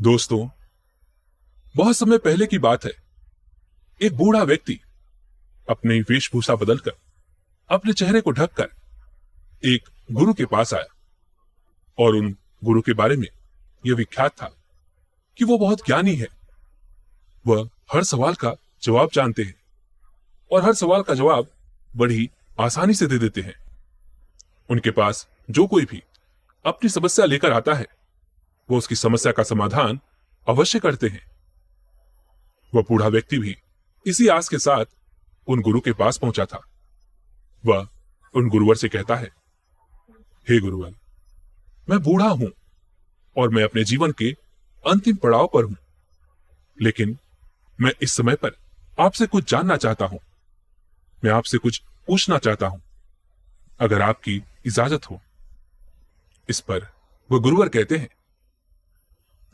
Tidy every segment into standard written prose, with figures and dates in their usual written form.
दोस्तों, बहुत समय पहले की बात है। एक बूढ़ा व्यक्ति अपनी वेशभूषा बदलकर, अपने चेहरे को ढककर एक गुरु के पास आया और उन गुरु के बारे में यह विख्यात था कि वो बहुत ज्ञानी है। वह हर सवाल का जवाब जानते हैं और हर सवाल का जवाब बड़ी आसानी से दे देते हैं। उनके पास जो कोई भी अपनी समस्या लेकर आता है, वो उसकी समस्या का समाधान अवश्य करते हैं। वह बूढ़ा व्यक्ति भी इसी आस के साथ उन गुरु के पास पहुंचा था। वह उन गुरुवर से कहता है, हे गुरुवर, मैं बूढ़ा हूं और मैं अपने जीवन के अंतिम पड़ाव पर हूं, लेकिन मैं इस समय पर आपसे कुछ जानना चाहता हूं। मैं आपसे कुछ पूछना चाहता हूं, अगर आपकी इजाजत हो। इस पर वह गुरुवर कहते हैं,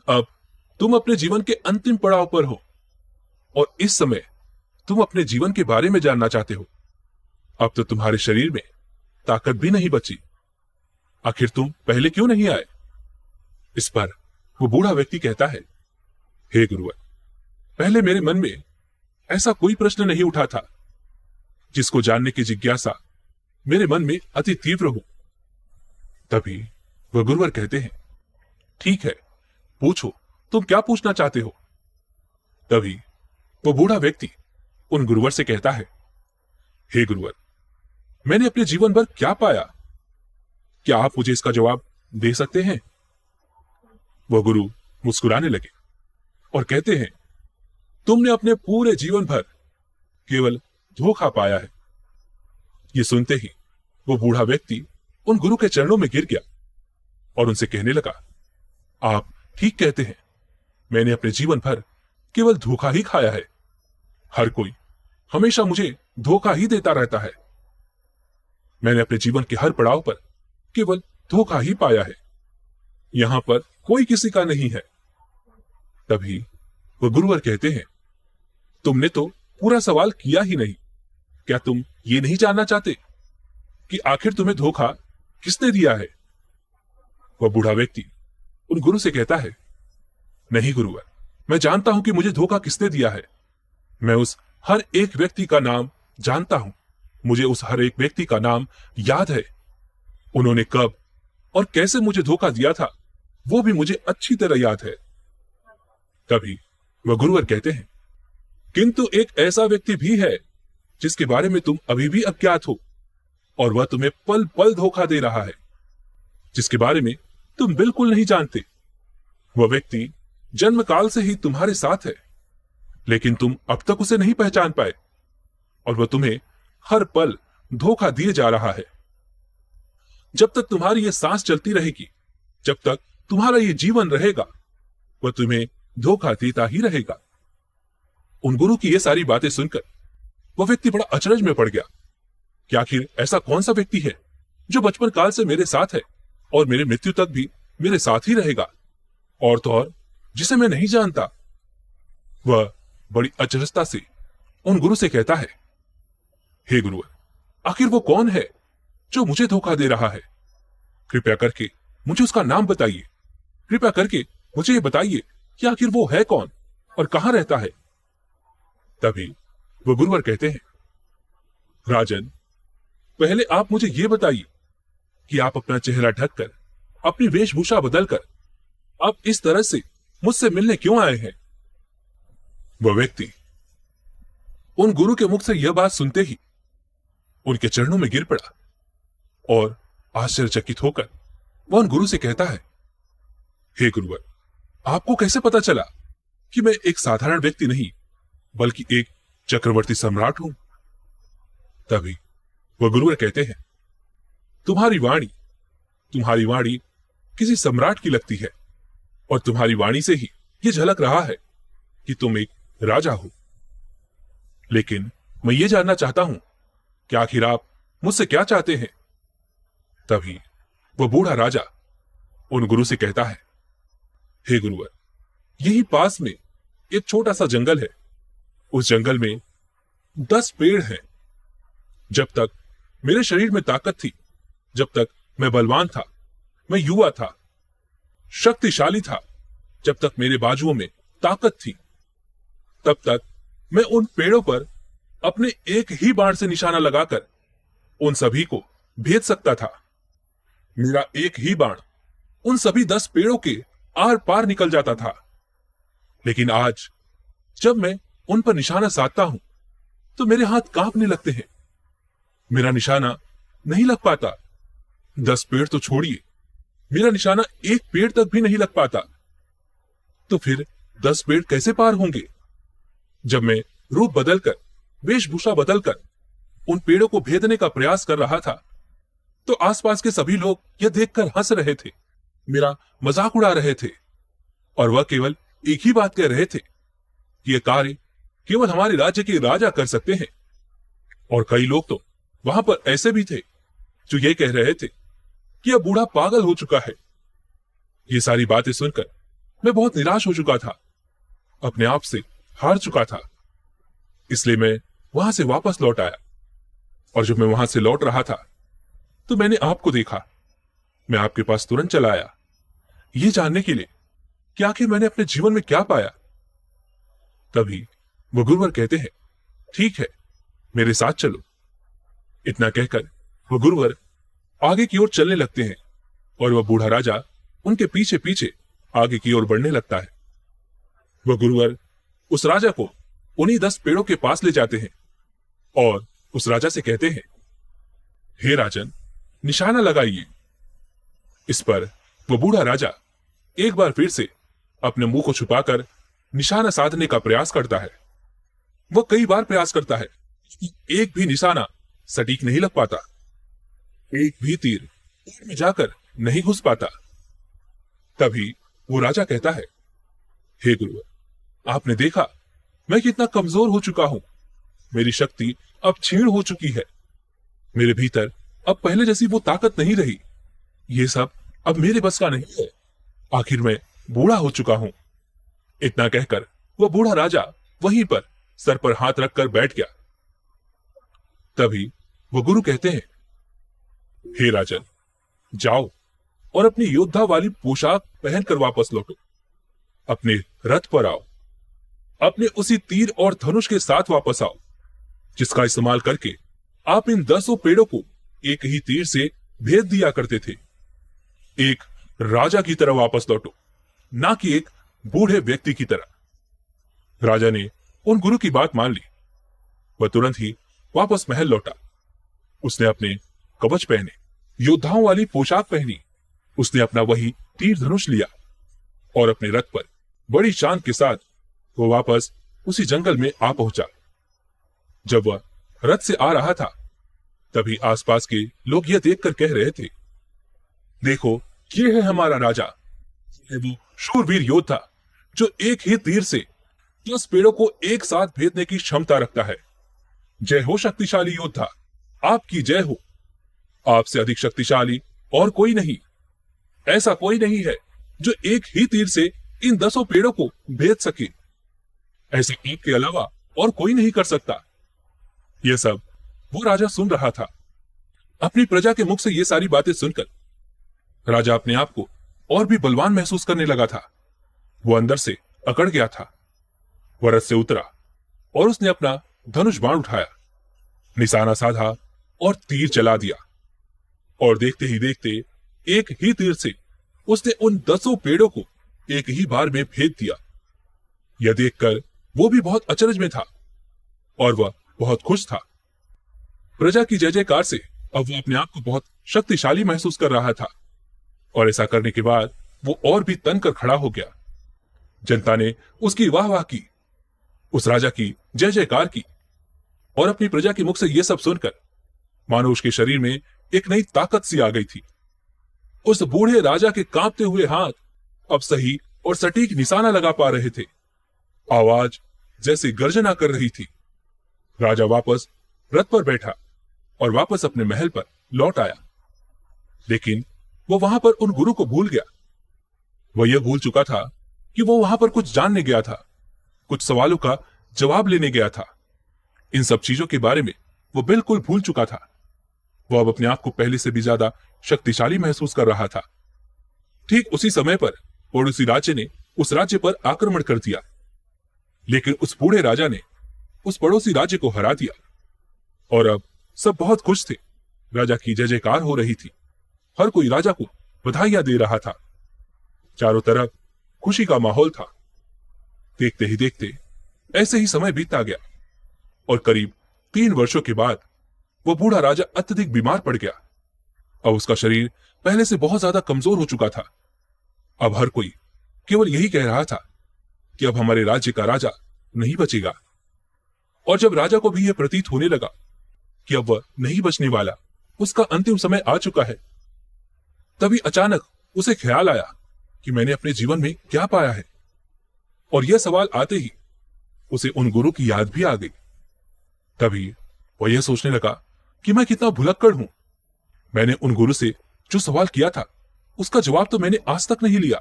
अब तुम अपने जीवन के अंतिम पड़ाव पर हो और इस समय तुम अपने जीवन के बारे में जानना चाहते हो। अब तो तुम्हारे शरीर में ताकत भी नहीं बची, आखिर तुम पहले क्यों नहीं आए? इस पर वो बूढ़ा व्यक्ति कहता है, हे गुरुवर, पहले मेरे मन में ऐसा कोई प्रश्न नहीं उठा था जिसको जानने की जिज्ञासा मेरे मन में अति तीव्र हो। तभी वह गुरुवर कहते हैं, ठीक है, पूछो, तुम क्या पूछना चाहते हो? तभी वो बूढ़ा व्यक्ति उन गुरुवर से कहता है, हे गुरुवर, मैंने अपने जीवन भर क्या पाया? क्या आप मुझे इसका जवाब दे सकते हैं? वह गुरु मुस्कुराने लगे और कहते हैं, तुमने अपने पूरे जीवन भर केवल धोखा पाया है। ये सुनते ही वो बूढ़ा व्यक्ति उन गुरु के चरणों में गिर गया और उनसे कहने लगा, आप ठीक कहते हैं, मैंने अपने जीवन भर केवल धोखा ही खाया है। हर कोई हमेशा मुझे धोखा ही देता रहता है। मैंने अपने जीवन के हर पड़ाव पर केवल धोखा ही पाया है। यहां पर कोई किसी का नहीं है। तभी वह गुरुवर कहते हैं, तुमने तो पूरा सवाल किया ही नहीं। क्या तुम ये नहीं जानना चाहते कि आखिर तुम्हें धोखा किसने दिया है? वह बूढ़ा व्यक्ति उन गुरु से कहता है, नहीं गुरुवर, मैं जानता हूं कि मुझे धोखा किसने दिया है। मैं उस हर एक व्यक्ति का नाम जानता हूं। मुझे उस हर एक व्यक्ति का नाम याद है। उन्होंने कब और कैसे मुझे धोखा दिया था, वो भी मुझे अच्छी तरह याद है। तभी वह गुरुवर कहते हैं, किंतु एक ऐसा व्यक्ति भी है जिसके बारे में तुम अभी भी अज्ञात हो और वह तुम्हें पल पल धोखा दे रहा है, जिसके बारे में तुम बिल्कुल नहीं जानते। वह व्यक्ति जन्म काल से ही तुम्हारे साथ है, लेकिन तुम अब तक उसे नहीं पहचान पाए और वह तुम्हें हर पल धोखा दिए जा रहा है। जब तक तुम्हारी ये सांस चलती रहेगी, जब तक तुम्हारा ये जीवन रहेगा, वह तुम्हें धोखा देता ही रहेगा। उन गुरु की ये सारी बातें सुनकर वह व्यक्ति बड़ा अचरज में पड़ गया कि आखिर ऐसा कौन सा व्यक्ति है जो बचपन काल से मेरे साथ है और मेरे मृत्यु तक भी मेरे साथ ही रहेगा, और तो और जिसे मैं नहीं जानता। वह बड़ी अचरजता से उन गुरु से कहता है, हे गुरुवर, आखिर वो कौन है जो मुझे धोखा दे रहा है? कृपया करके मुझे उसका नाम बताइए। कृपया करके मुझे ये बताइए कि आखिर वो है कौन और कहां रहता है? तभी वो गुरुवर कहते हैं, राजन, पहले आप मुझे ये बताइए कि आप अपना चेहरा ढककर, अपनी वेशभूषा बदलकर आप इस तरह से मुझसे मिलने क्यों आए हैं? वह व्यक्ति उन गुरु के मुख से यह बात सुनते ही उनके चरणों में गिर पड़ा और आश्चर्यचकित होकर वह उन गुरु से कहता है, हे गुरुवर, आपको कैसे पता चला कि मैं एक साधारण व्यक्ति नहीं बल्कि एक चक्रवर्ती सम्राट हूं? तभी वह गुरुवर कहते हैं, तुम्हारी वाणी किसी सम्राट की लगती है और तुम्हारी वाणी से ही यह झलक रहा है कि तुम एक राजा हो। लेकिन मैं ये जानना चाहता हूं कि आखिर आप मुझसे क्या चाहते हैं? तभी वह बूढ़ा राजा उन गुरु से कहता है, हे गुरुवर, यही पास में एक छोटा सा जंगल है। उस जंगल में 10 पेड़ हैं। जब तक मेरे शरीर में ताकत थी, जब तक मैं बलवान था, मैं युवा था, शक्तिशाली था, जब तक मेरे बाजुओं में ताकत थी, तब तक मैं उन पेड़ों पर अपने एक ही बाण से निशाना लगाकर उन सभी को भेद सकता था। मेरा एक ही बाण उन सभी 10 पेड़ों के आर पार निकल जाता था। लेकिन आज जब मैं उन पर निशाना साधता हूं तो मेरे हाथ कांपने लगते हैं। मेरा निशाना नहीं लग पाता। 10 पेड़ तो छोड़िए, मेरा निशाना एक पेड़ तक भी नहीं लग पाता। तो फिर 10 पेड़ कैसे पार होंगे? जब मैं रूप बदलकर, वेशभूषा बदलकर उन पेड़ों को भेदने का प्रयास कर रहा था तो आसपास के सभी लोग यह देखकर हंस रहे थे, मेरा मजाक उड़ा रहे थे और वह केवल एक ही बात कह रहे थे कि यह कार्य केवल हमारे राज्य के राजा कर सकते हैं। और कई लोग तो वहां पर ऐसे भी थे जो ये कह रहे थे कि यह बूढ़ा पागल हो चुका है। ये सारी बातें सुनकर मैं बहुत निराश हो चुका था, अपने आप से हार चुका था। इसलिए मैं वहां से वापस लौट आया और जब मैं वहां से लौट रहा था तो मैंने आपको देखा। मैं आपके पास तुरंत चला आया, ये जानने के लिए कि आखिर मैंने अपने जीवन में क्या पाया। तभी वो गुरुवर कहते हैं, ठीक है, मेरे साथ चलो। इतना कहकर वो गुरुवर आगे की ओर चलने लगते हैं और वह बूढ़ा राजा उनके पीछे पीछे आगे की ओर बढ़ने लगता है। वह गुरुवर उस राजा को उन्हीं 10 पेड़ों के पास ले जाते हैं और उस राजा से कहते हैं, हे राजन, निशाना लगाइए। इस पर वो बूढ़ा राजा एक बार फिर से अपने मुंह को छुपाकर निशाना साधने का प्रयास करता है। वह कई बार प्रयास करता है, एक भी निशाना सटीक नहीं लग पाता, एक भी तीर पेड़ में जाकर नहीं घुस पाता। तभी वो राजा कहता है, हे गुरुवर, आपने देखा मैं कितना कमजोर हो चुका हूं। मेरी शक्ति अब क्षीण हो चुकी है। मेरे भीतर अब पहले जैसी वो ताकत नहीं रही। ये सब अब मेरे बस का नहीं है। आखिर मैं बूढ़ा हो चुका हूं। इतना कहकर वह बूढ़ा राजा वहीं पर सर पर हाथ रखकर बैठ गया। तभी वो गुरु कहते हैं, हे राजन, जाओ और अपनी योद्धा वाली पोशाक पहनकर वापस लौटो। अपने रथ पर आओ, अपने उसी तीर और धनुष के साथ वापस आओ जिसका इस्तेमाल करके आप इन 10 पेड़ों को एक ही तीर से भेद दिया करते थे। एक राजा की तरह वापस लौटो, ना कि एक बूढ़े व्यक्ति की तरह। राजा ने उन गुरु की बात मान ली। वह तुरंत ही वापस महल लौटा। उसने अपने कवच पहने, योद्धाओं वाली पोशाक पहनी। उसने अपना वही तीर धनुष लिया और अपने रथ पर बड़ी शान के साथ वो वापस उसी जंगल में आ पहुंचा। जब वह रथ से आ रहा था तभी आसपास के लोग यह देखकर कह रहे थे, देखो, ये है हमारा राजा। ये वो शूरवीर योद्धा जो एक ही तीर से 10 पेड़ों को एक साथ भेदने की क्षमता रखता है। जय हो शक्तिशाली योद्धा, आपकी जय हो। आपसे अधिक शक्तिशाली और कोई नहीं। ऐसा कोई नहीं है जो एक ही तीर से इन 10 पेड़ों को भेद सके। ऐसे एक के अलावा और कोई नहीं कर सकता। यह सब वो राजा सुन रहा था। अपनी प्रजा के मुख से ये सारी बातें सुनकर राजा अपने आप को और भी बलवान महसूस करने लगा था। वो अंदर से अकड़ गया था। वह रथ से उतरा और उसने अपना धनुष बाण उठाया, निशाना साधा और तीर चला दिया। और देखते ही देखते एक ही तीर से उसने उन 10 पेड़ों को एक ही बार में भेद दिया। यह देखकर वो भी बहुत अचरज में था और वह बहुत खुश था। प्रजा की जय जयकार से अब वो अपने आप को बहुत शक्तिशाली महसूस कर रहा था और ऐसा करने के बाद वो और भी तनकर खड़ा हो गया। जनता ने उसकी वाह वाह की, उस राजा की जय जयकार की और अपनी प्रजा के मुख से यह सब सुनकर मानो उसके शरीर में एक नई ताकत सी आ गई थी। उस बूढ़े राजा के कांपते हुए हाथ अब सही और सटीक निशाना लगा पा रहे थे। आवाज जैसे गर्जना कर रही थी। राजा वापस रथ पर बैठा और वापस अपने महल पर लौट आया। लेकिन वो वहां पर उन गुरु को भूल गया। वह यह भूल चुका था कि वो वहां पर कुछ जानने गया था, कुछ सवालों का जवाब लेने गया था। इन सब चीजों के बारे में वो बिल्कुल भूल चुका था। वो अब अपने आप को पहले से भी ज्यादा शक्तिशाली महसूस कर रहा था। ठीक उसी समय पर पड़ोसी राज्य ने उस राज्य पर आक्रमण कर दिया। लेकिन उस बूढ़े राजा ने उस पड़ोसी राज्य को हरा दिया और अब सब बहुत खुश थे। राजा की जय जयकार हो रही थी। हर कोई राजा को बधाइयां दे रहा था। चारों तरफ खुशी का माहौल था। देखते ही देखते ऐसे ही समय बीतता गया और करीब 3 वर्षों के बाद वो बूढ़ा राजा अत्यधिक बीमार पड़ गया। अब उसका शरीर पहले से बहुत ज्यादा कमजोर हो चुका था। अब हर कोई केवल यही कह रहा था कि अब हमारे राज्य का राजा नहीं बचेगा। और जब राजा को भी यह प्रतीत होने लगा कि अब वह नहीं बचने वाला, उसका अंतिम समय आ चुका है, तभी अचानक उसे ख्याल आया कि मैंने अपने जीवन में क्या पाया है। और यह सवाल आते ही उसे उन गुरु की याद भी आ गई। तभी वह यह सोचने लगा कि मैं कितना भुलक्कड़ हूं। मैंने उन गुरु से जो सवाल किया था उसका जवाब तो मैंने आज तक नहीं लिया।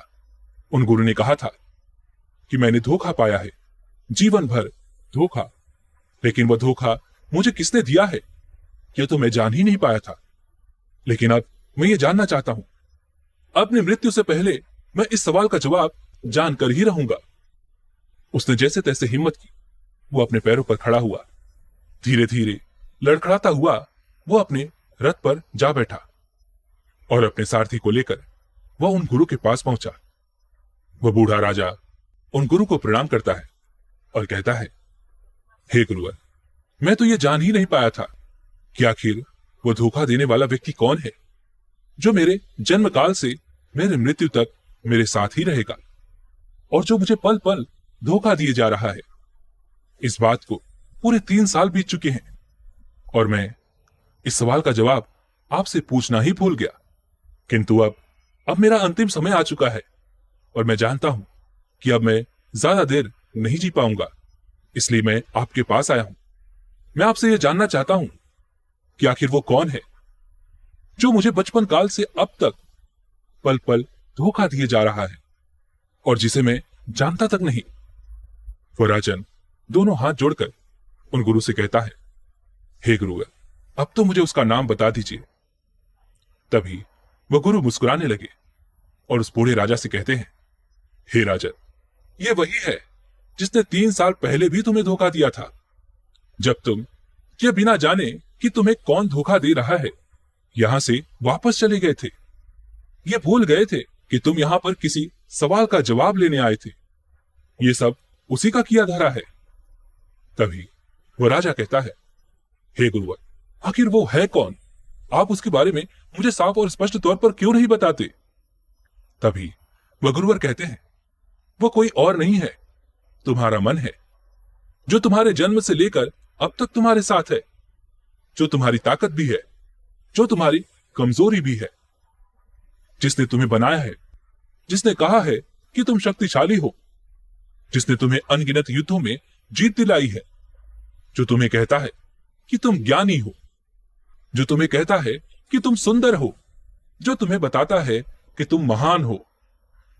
उन गुरु ने कहा था कि मैंने धोखा पाया है, जीवन भर धोखा। लेकिन वह धोखा मुझे किसने दिया है यह तो मैं जान ही नहीं पाया था। लेकिन अब मैं ये जानना चाहता हूं। अपनी मृत्यु से पहले मैं इस सवाल का जवाब जानकर ही रहूंगा। उसने जैसे तैसे हिम्मत की। वो अपने पैरों पर खड़ा हुआ। धीरे धीरे लड़खड़ाता हुआ वो अपने रथ पर जा बैठा और अपने सारथी को लेकर वह उन गुरु के पास पहुंचा। वह बूढ़ा राजा उन गुरु को प्रणाम करता है और कहता है, हे गुरुवर, मैं तो ये जान ही नहीं पाया था कि आखिर वो धोखा देने वाला व्यक्ति कौन है जो मेरे जन्म काल से मेरे मृत्यु तक मेरे साथ ही रहेगा और जो मुझे पल पल धोखा दिए जा रहा है। इस बात को पूरे 3 साल बीत चुके हैं और मैं इस सवाल का जवाब आपसे पूछना ही भूल गया। किंतु अब मेरा अंतिम समय आ चुका है और मैं जानता हूं कि अब मैं ज्यादा देर नहीं जी पाऊंगा। इसलिए मैं आपके पास आया हूं। मैं आपसे यह जानना चाहता हूं कि आखिर वो कौन है जो मुझे बचपन काल से अब तक पल पल धोखा दिए जा रहा है और जिसे मैं जानता तक नहीं। वो राजन दोनों हाथ जोड़कर उन गुरु से कहता है, हे गुरुवर, अब तो मुझे उसका नाम बता दीजिए। तभी वह गुरु मुस्कुराने लगे और उस बूढ़े राजा से कहते हैं, हे राजन, ये वही है जिसने 3 साल पहले भी तुम्हें धोखा दिया था, जब तुम ये बिना जाने कि तुम्हें कौन धोखा दे रहा है यहां से वापस चले गए थे। ये भूल गए थे कि तुम यहां पर किसी सवाल का जवाब लेने आए थे। ये सब उसी का किया धरा है। तभी वो राजा कहता है, हे गुरुवर, आखिर वो है कौन? आप उसके बारे में मुझे साफ और स्पष्ट तौर पर क्यों नहीं बताते? तभी वह गुरुवर कहते हैं, वो कोई और नहीं है, तुम्हारा मन है, जो तुम्हारे जन्म से लेकर अब तक तुम्हारे साथ है, जो तुम्हारी ताकत भी है, जो तुम्हारी कमजोरी भी है, जिसने तुम्हें बनाया है, जिसने कहा है कि तुम शक्तिशाली हो, जिसने तुम्हें अनगिनत युद्धों में जीत दिलाई है, जो तुम्हें कहता है कि तुम ज्ञानी हो, जो तुम्हें कहता है कि तुम सुंदर हो, जो तुम्हें बताता है कि तुम महान हो,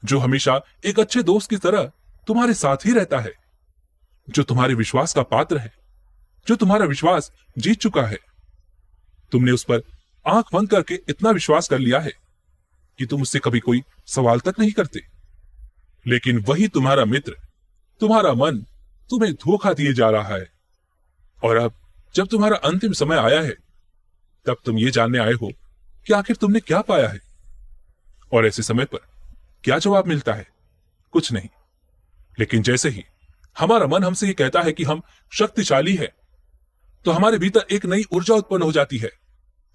जो हमेशा एक अच्छे दोस्त की तरह तुम्हारे साथ ही रहता है, जो तुम्हारे विश्वास का पात्र है, जो तुम्हारा विश्वास जीत चुका है। तुमने उस पर आंख बंद करके इतना विश्वास कर लिया है कि तुम उससे कभी कोई सवाल तक नहीं करते। लेकिन वही तुम्हारा मित्र, तुम्हारा मन तुम्हें धोखा दिए जा रहा है। और अब जब तुम्हारा अंतिम समय आया है, तब तुम ये जानने आए हो कि आखिर तुमने क्या पाया है। और ऐसे समय पर क्या जवाब मिलता है? कुछ नहीं। लेकिन जैसे ही हमारा मन हमसे ये कहता है कि हम शक्तिशाली हैं, तो हमारे भीतर एक नई ऊर्जा उत्पन्न हो जाती है।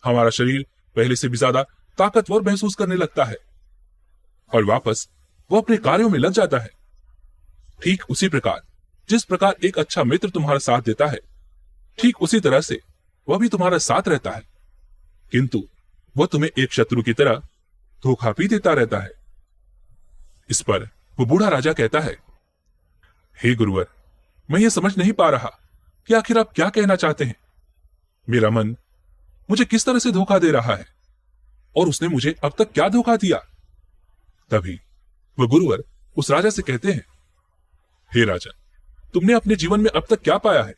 हमारा शरीर पहले से भी ज्यादा ताकतवर महसूस करने लगता है और वापस वो अपने कार्यों में लग जाता है। ठीक उसी प्रकार जिस प्रकार एक अच्छा मित्र तुम्हारा साथ देता है, ठीक उसी तरह से वह भी तुम्हारा साथ रहता है, किंतु वह तुम्हें एक शत्रु की तरह धोखा भी देता रहता है। इस पर वो बूढ़ा राजा कहता है, हे गुरुवर, मैं ये समझ नहीं पा रहा कि आखिर आप क्या कहना चाहते हैं। मेरा मन मुझे किस तरह से धोखा दे रहा है और उसने मुझे अब तक क्या धोखा दिया। तभी वह गुरुवर उस राजा से कहते हैं, हे राजा, तुमने अपने जीवन में अब तक क्या पाया है।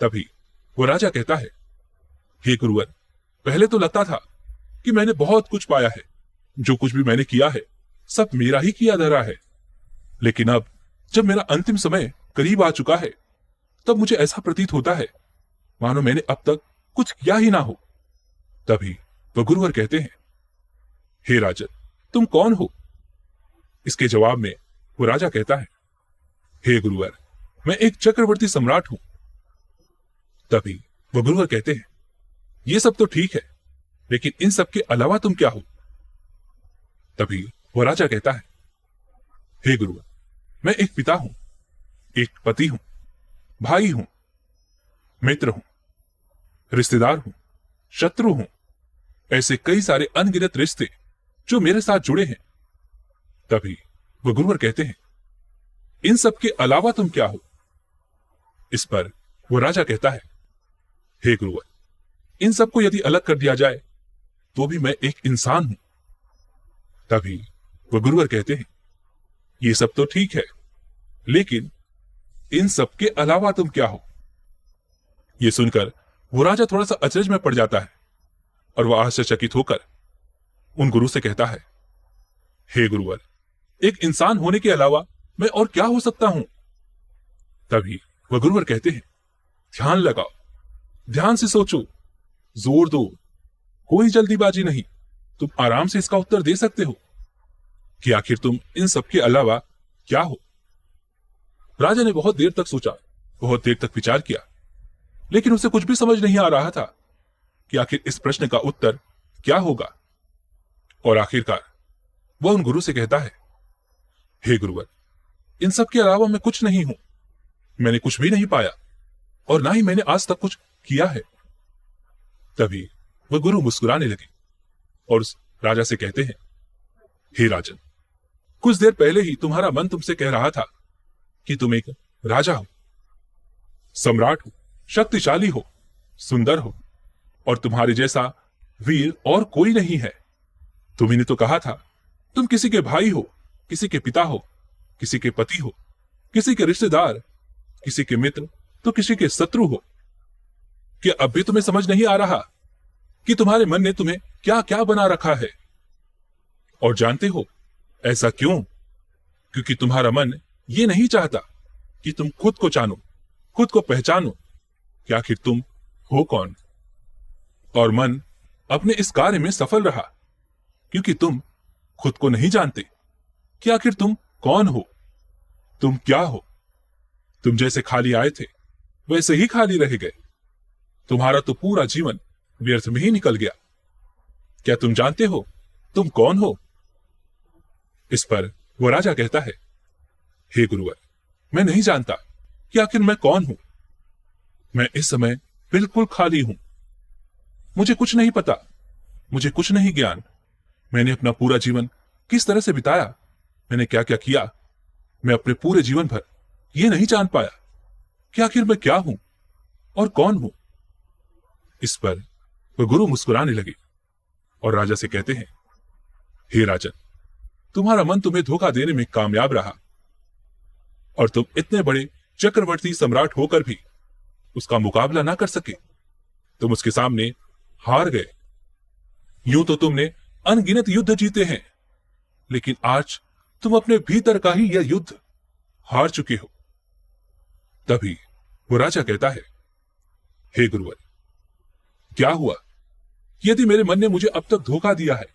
तभी वो राजा कहता है, हे गुरुवर, पहले तो लगता था कि मैंने बहुत कुछ पाया है, जो कुछ भी मैंने किया है सब मेरा ही किया धरा है। लेकिन अब जब मेरा अंतिम समय करीब आ चुका है, तब मुझे ऐसा प्रतीत होता है मानो मैंने अब तक कुछ किया ही ना हो। तभी वह गुरुवर कहते हैं, हे राजन, तुम कौन हो? इसके जवाब में वो राजा कहता है, हे गुरुवर, मैं एक चक्रवर्ती सम्राट हूं। तभी वह गुरुवर कहते हैं, ये सब तो ठीक है, लेकिन इन सब के अलावा तुम क्या हो? तभी वह राजा कहता है, हे गुरुवर, मैं एक पिता हूं, एक पति हूं, भाई हूं, मित्र हूं, रिश्तेदार हूं, शत्रु हूं, ऐसे कई सारे अनगिनत रिश्ते जो मेरे साथ जुड़े हैं। तभी वह गुरुवर कहते हैं, इन सब के अलावा तुम क्या हो? इस पर वो राजा कहता है, हे गुरुवर, इन सबको यदि अलग कर दिया जाए तो भी मैं एक इंसान हूं। तभी वह गुरुवर कहते हैं, ये सब तो ठीक है, लेकिन इन सब के अलावा तुम क्या हो? ये सुनकर वो राजा थोड़ा सा अचरज में पड़ जाता है और वह आश्चर्यचकित होकर उन गुरु से कहता है, हे गुरुवर, एक इंसान होने के अलावा मैं और क्या हो सकता हूं? तभी वह गुरुवर कहते हैं, ध्यान लगाओ, ध्यान से सोचो, जोर दो, कोई जल्दीबाजी नहीं, तुम आराम से इसका उत्तर दे सकते हो कि आखिर तुम इन सब के अलावा क्या हो। राजा ने बहुत देर तक सोचा, बहुत देर तक विचार किया, लेकिन उसे कुछ भी समझ नहीं आ रहा था कि आखिर इस प्रश्न का उत्तर क्या होगा। और आखिरकार वह उन गुरु से कहता है, हे गुरुवर, इन सब के अलावा मैं कुछ नहीं हूं, मैंने कुछ भी नहीं पाया और ना ही मैंने आज तक कुछ किया है। तभी वह गुरु मुस्कुराने लगे और उस राजा से कहते हैं, हे राजन, कुछ देर पहले ही तुम्हारा मन तुमसे कह रहा था कि तुम एक राजा हो, सम्राट हो, शक्तिशाली हो, सुंदर हो और तुम्हारे जैसा वीर और कोई नहीं है। तुम्ही ने तो कहा था तुम किसी के भाई हो, किसी के पिता हो, किसी के पति हो, किसी के रिश्तेदार, किसी के मित्र तो किसी के शत्रु हो। क्या अब भी तुम्हें समझ नहीं आ रहा कि तुम्हारे मन ने तुम्हें क्या क्या बना रखा है? और जानते हो ऐसा क्यों? क्योंकि तुम्हारा मन ये नहीं चाहता कि तुम खुद को जानो, खुद को पहचानो कि आखिर तुम हो कौन। और मन अपने इस कार्य में सफल रहा क्योंकि तुम खुद को नहीं जानते कि आखिर तुम कौन हो, तुम क्या हो। तुम जैसे खाली आए थे वैसे ही खाली रह गए। तुम्हारा तो पूरा जीवन व्यर्थ में ही निकल गया। क्या तुम जानते हो तुम कौन हो? इस पर वो राजा कहता है, हे गुरुवर, मैं नहीं जानता कि आखिर मैं कौन हूं। मैं इस समय बिल्कुल खाली हूं, मुझे कुछ नहीं पता, मुझे कुछ नहीं ज्ञान। मैंने अपना पूरा जीवन किस तरह से बिताया, मैंने क्या क्या किया, मैं अपने पूरे जीवन भर ये नहीं जान पाया कि आखिर मैं क्या हूं और कौन हूं। इस पर वह गुरु मुस्कुराने लगे और राजा से कहते हैं, हे राजन, तुम्हारा मन तुम्हें धोखा देने में कामयाब रहा और तुम इतने बड़े चक्रवर्ती सम्राट होकर भी उसका मुकाबला ना कर सके। तुम उसके सामने हार गए। यूं तो तुमने अनगिनत युद्ध जीते हैं, लेकिन आज तुम अपने भीतर का ही यह युद्ध हार चुके हो। तभी वो राजा कहता है, हे गुरुवर, क्या हुआ यदि मेरे मन ने मुझे अब तक धोखा दिया है,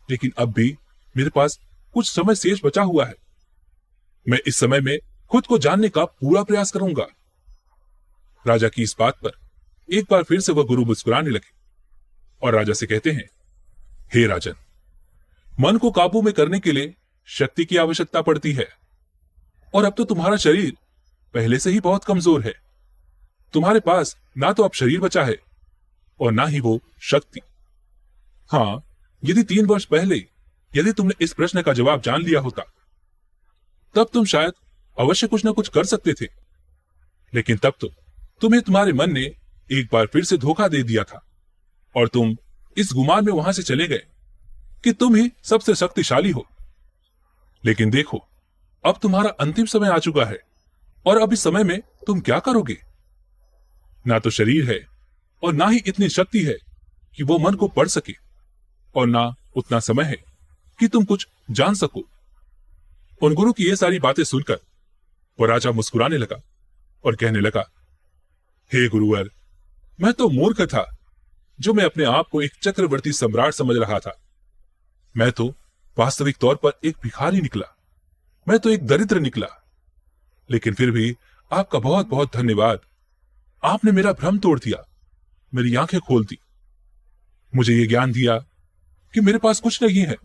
लेकिन अब भी मेरे पास कुछ समय शेष बचा हुआ है। मैं इस समय में खुद को जानने का पूरा प्रयास करूंगा। राजा की इस बात पर एक बार फिर से वह गुरु मुस्कुराने लगे और राजा से कहते हैं, हे राजन, मन को काबू में करने के लिए शक्ति की आवश्यकता पड़ती है और अब तो तुम्हारा शरीर पहले से ही बहुत कमजोर है। तुम्हारे पास ना तो अब शरीर बचा है और ना ही वो शक्ति। हां, यदि 3 वर्ष पहले यदि तुमने इस प्रश्न का जवाब जान लिया होता, तब तुम शायद अवश्य कुछ ना कुछ कर सकते थे, लेकिन तब तो तुम्हें तुम्हारे मन ने एक बार फिर से धोखा दे दिया था और तुम इस गुमान में वहां से चले गए कि तुम ही सबसे शक्तिशाली हो। लेकिन देखो, अब तुम्हारा अंतिम समय आ चुका है और अब इस समय में तुम क्या करोगे? ना तो शरीर है और ना ही इतनी शक्ति है कि वो मन को पढ़ सके और ना उतना समय है कि तुम कुछ जान सको। उन गुरु की ये सारी बातें सुनकर वो राजा मुस्कुराने लगा और कहने लगा, हे गुरुवर, मैं तो मूर्ख था जो मैं अपने आप को एक चक्रवर्ती सम्राट समझ रहा था। मैं तो वास्तविक तौर पर एक भिखारी निकला, मैं तो एक दरिद्र निकला। लेकिन फिर भी आपका बहुत बहुत धन्यवाद। आपने मेरा भ्रम तोड़ दिया, मेरी आंखें खोल दी, मुझे यह ज्ञान दिया कि मेरे पास कुछ नहीं है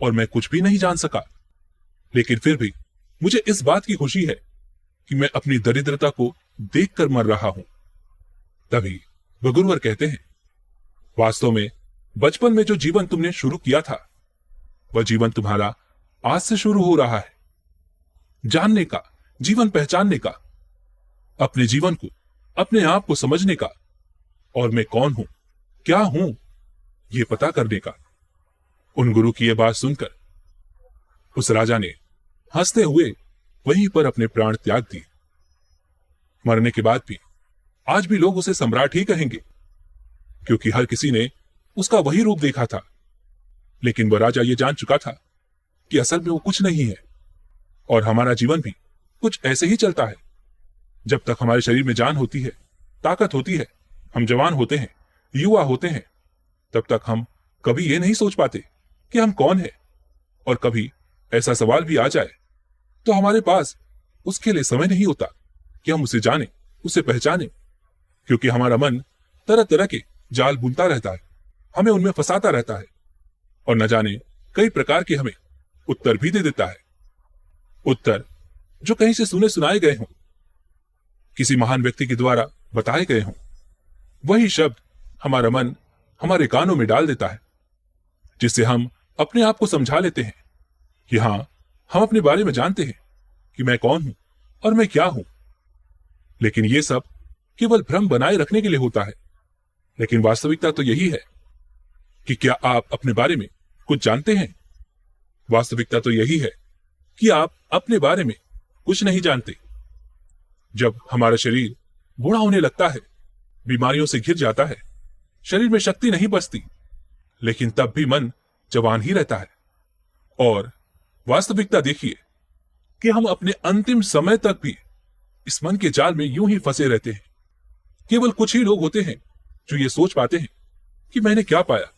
और मैं कुछ भी नहीं जान सका। लेकिन फिर भी मुझे इस बात की खुशी है कि मैं अपनी दरिद्रता को देखकर मर रहा हूं। तभी वह गुरुवर कहते हैं, वास्तव में बचपन में जो जीवन तुमने शुरू किया था वह जीवन तुम्हारा आज से शुरू हो रहा है। जानने का, जीवन पहचानने का, अपने जीवन को, अपने आप को समझने का और मैं कौन हूं, क्या हूं, यह पता करने का। उन गुरु की यह बात सुनकर उस राजा ने हंसते हुए वहीं पर अपने प्राण त्याग दिए। मरने के बाद भी आज भी लोग उसे सम्राट ही कहेंगे, क्योंकि हर किसी ने उसका वही रूप देखा था। लेकिन वह राजा ये जान चुका था कि असल में वो कुछ नहीं है और हमारा जीवन भी कुछ ऐसे ही चलता है। जब तक हमारे शरीर में जान होती है, ताकत होती है, हम जवान होते हैं, युवा होते हैं, तब तक हम कभी ये नहीं सोच पाते कि हम कौन हैं। और कभी ऐसा सवाल भी आ जाए तो हमारे पास उसके लिए समय नहीं होता कि हम उसे जाने, उसे पहचाने, क्योंकि हमारा मन तरह तरह के जाल बुनता रहता है, हमें उनमें फंसाता रहता है और न जाने कई प्रकार के हमें उत्तर भी दे देता है। उत्तर जो कहीं से सुने सुनाए गए हों, किसी महान व्यक्ति के द्वारा बताए गए हों। वही शब्द हमारा मन हमारे कानों में डाल देता है, जिससे हम अपने आप को समझा लेते हैं कि हां, हम अपने बारे में जानते हैं कि मैं कौन हूं और मैं क्या हूं। लेकिन यह सब केवल भ्रम बनाए रखने के लिए होता है। लेकिन वास्तविकता तो यही है कि क्या आप अपने बारे में कुछ जानते हैं? वास्तविकता तो यही है कि आप अपने बारे में कुछ नहीं जानते। जब हमारा शरीर बूढ़ा होने लगता है, बीमारियों से घिर जाता है, शरीर में शक्ति नहीं बचती, लेकिन तब भी मन जवान ही रहता है। और वास्तविकता देखिए कि हम अपने अंतिम समय तक भी इस मन के जाल में यूं ही फंसे रहते हैं। केवल कुछ ही लोग होते हैं जो ये सोच पाते हैं कि मैंने क्या पाया।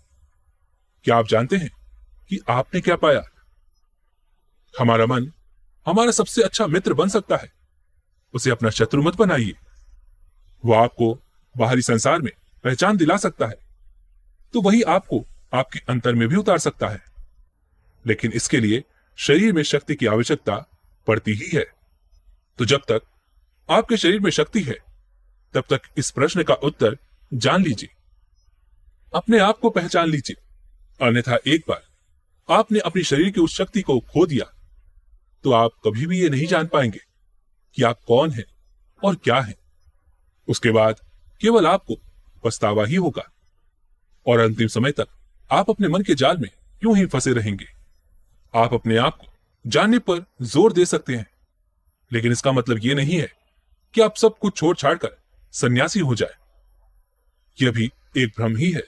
क्या आप जानते हैं कि आपने क्या पाया? हमारा मन हमारा सबसे अच्छा मित्र बन सकता है, उसे अपना शत्रु मत बनाइए। वो आपको बाहरी संसार में पहचान दिला सकता है, तो वही आपको आपके अंतर में भी उतार सकता है। लेकिन इसके लिए शरीर में शक्ति की आवश्यकता पड़ती ही है। तो जब तक आपके शरीर में शक्ति है, तब तक इस प्रश्न का उत्तर जान लीजिए, अपने आप को पहचान लीजिए। अन्यथा एक बार आपने अपनी शरीर की उस शक्ति को खो दिया तो आप कभी भी ये नहीं जान पाएंगे कि आप कौन हैं और क्या हैं। उसके बाद केवल आपको पछतावा ही होगा और अंतिम समय तक आप अपने मन के जाल में यूं ही फंसे रहेंगे। आप अपने आप को जानने पर जोर दे सकते हैं, लेकिन इसका मतलब यह नहीं है कि आप सब कुछ छोड़ छाड़ कर सन्यासी हो जाए। यह भी एक भ्रम ही है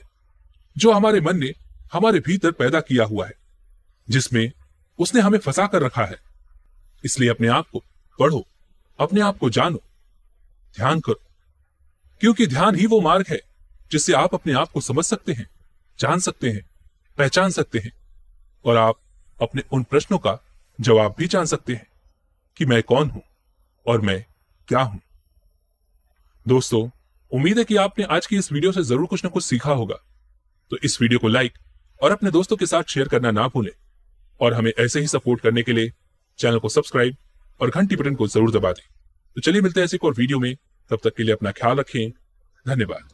जो हमारे मन ने हमारे भीतर पैदा किया हुआ है, जिसमें उसने हमें फंसा कर रखा है। इसलिए अपने आप को पढ़ो, अपने आप को जानो, ध्यान करो, क्योंकि ध्यान ही वो मार्ग है जिससे आप अपने आप को समझ सकते हैं, जान सकते हैं, पहचान सकते हैं और आप अपने उन प्रश्नों का जवाब भी जान सकते हैं कि मैं कौन हूं और मैं क्या हूं। दोस्तों, उम्मीद है कि आपने आज की इस वीडियो से जरूर कुछ न कुछ सीखा होगा। तो इस वीडियो को लाइक और अपने दोस्तों के साथ शेयर करना ना भूलें और हमें ऐसे ही सपोर्ट करने के लिए चैनल को सब्सक्राइब और घंटी बटन को जरूर दबा दें। तो चलिए मिलते हैं ऐसे एक और वीडियो में, तब तक के लिए अपना ख्याल रखें। धन्यवाद।